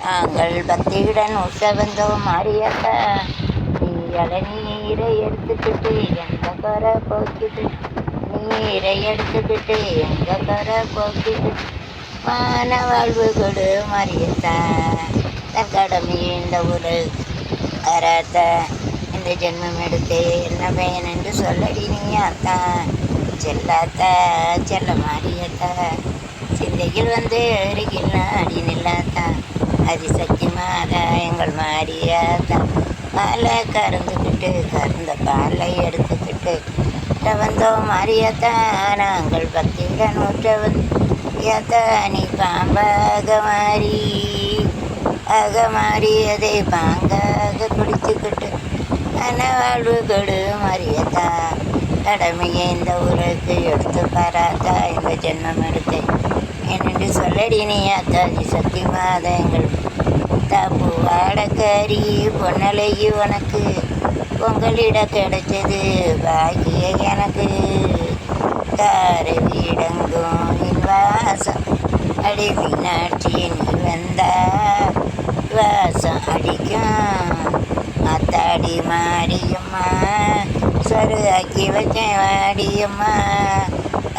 நாங்கள் பக்தியுடன் உற்ற வந்தோம் மாரியத்தா. நீ இளநீரை எடுத்துக்கிட்டு எங்க குறை போக்கிட்டு, நீரை எடுத்துக்கிட்டு எங்க குறை போக்கிட்டு, மான வாழ்வு கொடு மாரியத்தா. தன் கடமை இந்த ஒரு அறாத்த இந்த ஜென்மம் எடுத்து என்ன பயன் என்று சொல்லடி நீ அத்தா. செல்லாத்தா செல்ல மாரியத்தா, சிந்தையில் வந்து அருகில் அடி நில்லாத்தா. அதிசக்தி மாதா எங்கள் மாரியாத்தா. பாலை கறந்துக்கிட்டு கறந்த பாலை எடுத்துக்கிட்டு வந்தோம் மாரியாத்தா. நாங்கள் பக்தியுடன் ஊற்ற வந்தியாத்தா. நீ பாம்பாக மாறி அதை பாங்காக குடிச்சுக்கிட்டு வாழ்வு கொடு மாரியத்தா. கடமையை இந்த ஊருக்கு எடுத்து பாராத்தா. இந்த ஜென்மம் எடுத்து என்னென்று சொல்லடி நீ அத்தா. சக்தி மாதா எங்கள் தாப்பு வாடக்காரி பொன்னலையு உனக்கு பொங்கலிட கிடைச்சது பாக்கிய எனக்கு. கார வீடங்கும் என் வாசம் அடி மீனாட்சி நீ வந்தா வாசம் அடிக்கும் அத்தாடி மாரியம்மா. சரு ஆக்கி வச்சேன் வாடியம்மா.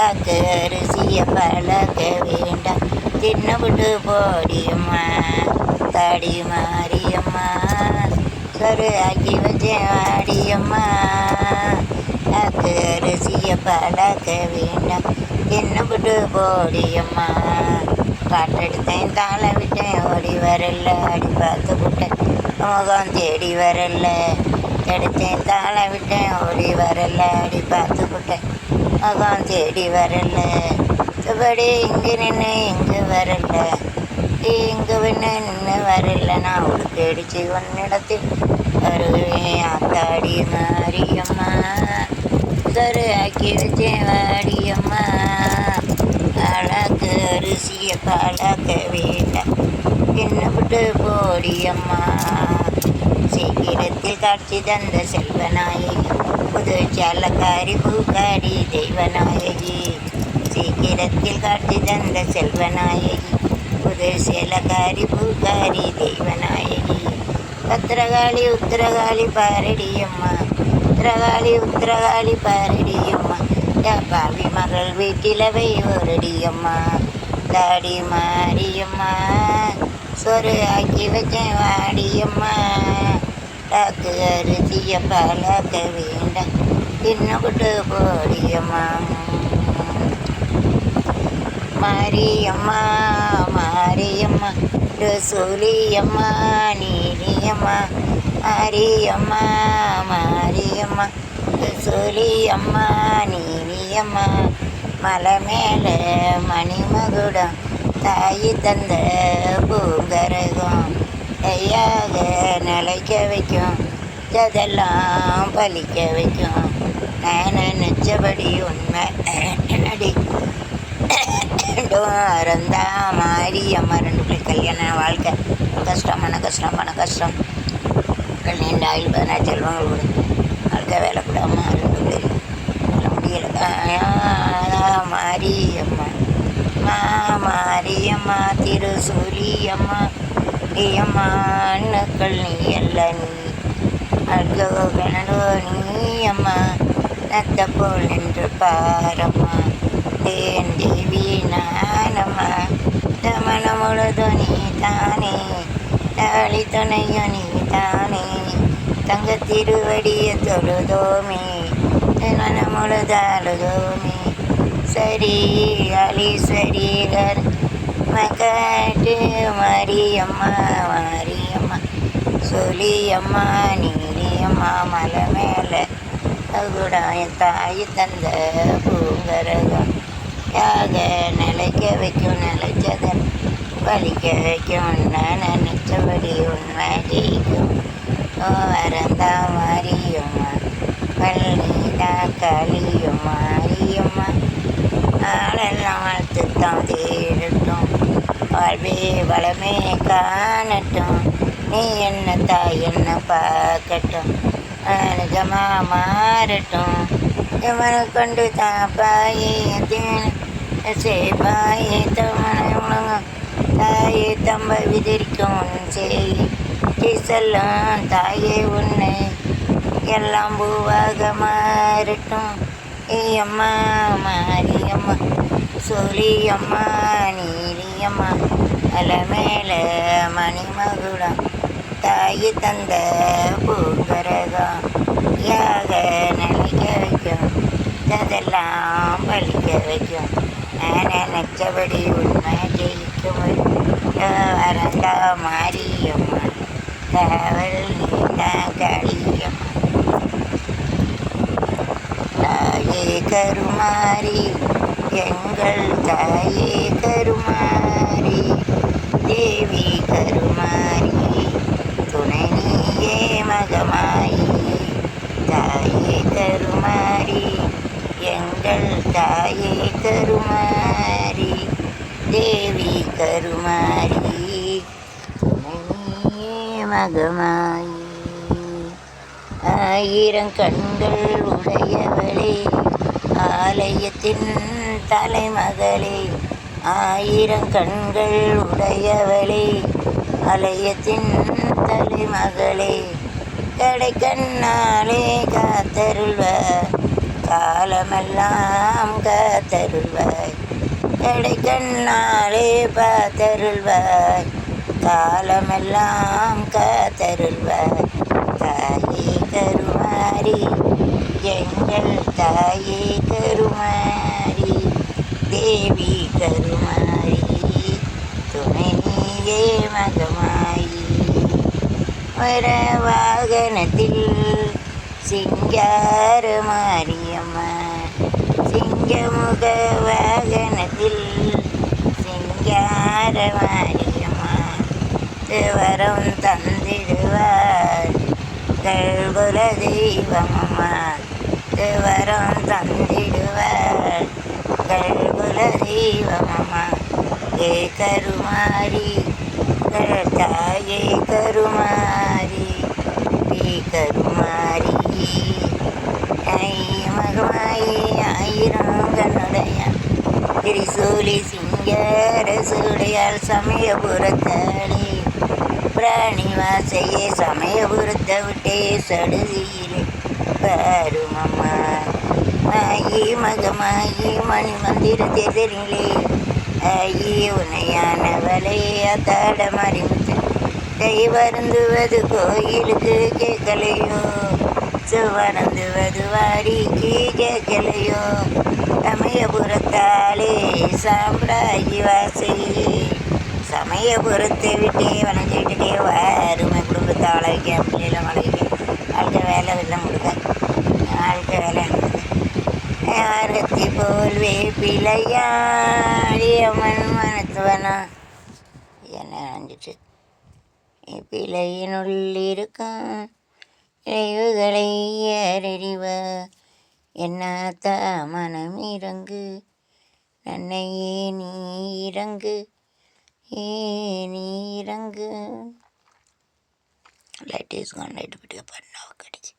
அக்கு அரிசிய பழக்க வேண்டாம் தின்னுபிட்டு போடியம்மா. தாடி மாரியம்மா சரு ஆக்கி வச்சேன் வாடியம்மா. அக்கு அரிசிய பழக்க வேண்டாம் தின்னுபிட்டு போடியம்மா. காற்றெடுத்தேன் தாளை விட்டேன் ஓடி வரல அடி பார்த்து விட்டேன் முகம் தேடி வரல. எடுத்தேன் தாளை விட்டேன் ஓடி வரல அடி பார்த்து விட்டேன் முகம் தேடி வரல. சுபடி இங்கே நின்று இங்கே வரல இங்கே நின்று வரல. நான் உடுக்கு அடிச்சு ஒன்னிடத்தில் வருவேன் ஆத்தாடி மாரியம்மா. சரு ஆக்கி வச்சேன் வாடியம்மா. அழகு அரிசிய பழக்க வேண்டாம் என்ன விட்டு போடியம்மா. சீக்கிரத்தில் காட்சி தந்த செல்வநாயகி புது சாலக்காரி பூக்காரி தெய்வநாயகி. சீக்கிரத்தில் காட்சி தந்த செல்வநாயகி புது சேலக்காரி பூக்காரி தெய்வநாயகி. பத்திரகாளி உத்திரகாளி பாரடியம்மா. உத்திரகாளி பாரடியம்மா. பாவி மகள் வீட்டிலவை ஒரடியம்மா. தாடி மாரியம்மா சொரு ஆக்கி வச்சேன் வாடியம்மா. டாக்கு அரிசிய பழக்க வேண்டாம் தின்னுபிட்டு போடியம்மா. மாரியம்மா மாரியம்மா ரசூலியம்மா நீலியம்மா. மாரியம்மா மாரியம்மா ரசூலியம்மா நீலியம்மா. மலை மேலே மணிமகுடம் தாயி தந்த பூங்கரகம் கையாக நிலைக்க வைக்கும் அதெல்லாம் பலிக்க வைக்கும். நான் நினச்சபடி உண்மை நடி அறந்தா மாரியம்மா. 2 பிள்ளை கல்யாணம் வாழ்க்கை கஷ்டமான கஷ்டம். மக்கள் நீண்ட ஆயுள் 14 செல்வங்கள் கூட வாழ்க்கை வேலை கூடாமா 2 பேர் முடியல. மாரியம்மா மாரியம்மா திருசூலியம்மா ஐயம்மா. அண்ணுக்கள் நீ அல்ல நீ அழகோ கனடோ நீயம்மா. நத்த போல் நின்று பாரம்மா தேன் தேவி நானம்மா. தமன முழுதோ நீ தானே தாளி துணையோ நீ தானே. தங்க திருவடிய தொழுதோமே மன முழுதாளுதோமே. சரி அலி சரீகர் மகாட்டு மாரியம்மா. சொல்லியம்மா நீலியம்மா. மலை மேலே அகுடாய தாய் தந்த பூங்கரகம் யாக நிலைக்க வைக்கும் நிலைச்சதன் பலிக்க வைக்கும். நான் நினைச்சபடி உண்மை ஜெயிக்கும். வரந்தா மாரியம்மா பள்ளிதா களியும் மாரியம்மா. ஆளெல்லாம் வாழ்த்துத்தான் தேடட்டும் வாழ்வே வளமே காணட்டும். நீ என்ன தாய் என்ன பார்க்கட்டும் நிஜமா மாறட்டும். இவனை கொண்டு தாப்பாயே சேப்பாயே தவணை தாயே தம்ப விதிரிக்கும் செய் செல்லும் தாயே உன்னை எல்லாம் பூவாக மாறட்டும். அம்மா மாரியம்மா சோழியம்மா நீலியம்மா அலமேல மணிமகுடம் தாய் தந்த பூங்கரகம் யாக நினைக்க வைக்கும் அதெல்லாம் பலிக்க வைக்கும். நான் நினைச்சபடி உண்மை ஜெயிக்கும் வரந்தா மாரியம்மா காவல் நீண்டா காளியம்மா. தாயே கருமாரி எங்கள் தாயே கருமாரி தேவி கருமாரி துணை நீயே மகமாயி. தாயே கருமாரி எங்கள் தாயே கருமாரி தேவி கருமாரி துணை நீயே மகமாயி. ஆயிரம் கண்கள் உடையவளே ஆலயத்தின் தலைமகளே ஆயிரம் கண்கள் உடையவளே ஆலயத்தின் தலைமகளே கடை கண்ணாலே காத்தருள்வாய் காலமெல்லாம் காத்தருள்வாய் கடை கண்ணாலே பார்த்தருள்வாய் காலமெல்லாம் காத்தருள்வாய். தாயே கருமாரி எங்கள் தாயே கருமாரி தேவி கருமாரி துணை நீயே மகமாயி. வர வாகனத்தில் சிங்கார மாரியம்மா சிங்கமுக வாகனத்தில் சிங்கார மாரியம்மா வரம் தந்திடுவார் குல தெய்வமம்மா வரம் தந்திடுவார் குல தெய்வமம்மா. ஏ கருமாரி தாயே கருமாரி கருமாரி மகமாயி ஆயிரம் கண்ணுடைய திரிசூலி சிங்கார சூடையால் சமயபுரத்தாளே பிராணி வாசையே சமயபுரத்தை விட்டே சடுதியிலே பாருமம்மா. ஆயி மகமாயி மணி மந்திர தேர்தலிலே ஆயி உன்னையானவளே அத்தாட மறிமுத்து கை வருந்துவது கோயிலுக்கு கேட்கலையோ வருந்துவது வாரிக்கு கேட்கலையோ சமயபுரத்தாலே சாம்பிராகி வாசையே சமயபுரத்தை விட்டே வளைஞ்சிக்கிட்டே அருமை குடும்பத்தை வாழ வைக்க பிள்ளைகளை வாழ வைக்க வாழ்க்கை வேலை வெள்ளம் கொடுக்க வாழ்க்கை வேலை யாரத்தி போல் வேப்பிலையாடி அம்மன் மனத்துவனா என்ன நினைஞ்சிட்டு பிழையினுள் இருக்கும் இறைவுகளை அறிவ என்னாத்தா மனம் இறங்கு நன்னையே நீ இறங்கு நீ இறங்கு லைட் இஸ் கான் லைட் விட்டு பண்ண கடிச்சு